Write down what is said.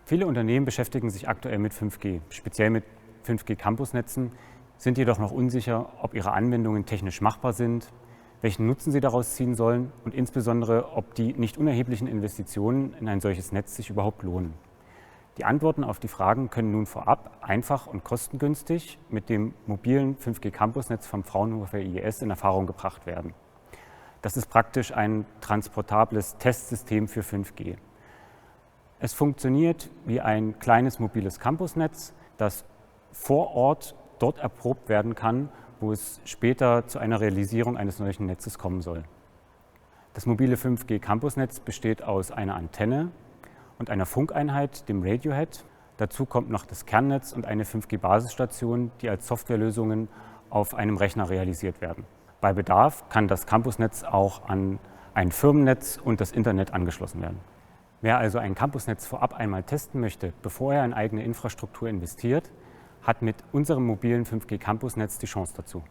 Viele Unternehmen beschäftigen sich aktuell mit 5G, speziell mit 5G-Campusnetzen, sind jedoch noch unsicher, ob ihre Anwendungen technisch machbar sind, welchen Nutzen sie daraus ziehen sollen und insbesondere, ob die nicht unerheblichen Investitionen in ein solches Netz sich überhaupt lohnen. Die Antworten auf die Fragen können nun vorab einfach und kostengünstig mit dem mobilen 5G-Campusnetz vom Fraunhofer IES in Erfahrung gebracht werden. Das ist praktisch ein transportables Testsystem für 5G. Es funktioniert wie ein kleines mobiles Campusnetz, das vor Ort dort erprobt werden kann, wo es später zu einer Realisierung eines solchen Netzes kommen soll. Das mobile 5G-Campusnetz besteht aus einer Antenne und einer Funkeinheit, dem Radiohead. Dazu kommt noch das Kernnetz und eine 5G-Basisstation, die als Softwarelösungen auf einem Rechner realisiert werden. Bei Bedarf kann das Campusnetz auch an ein Firmennetz und das Internet angeschlossen werden. Wer also ein Campusnetz vorab einmal testen möchte, bevor er in eigene Infrastruktur investiert, hat mit unserem mobilen 5G-Campusnetz die Chance dazu.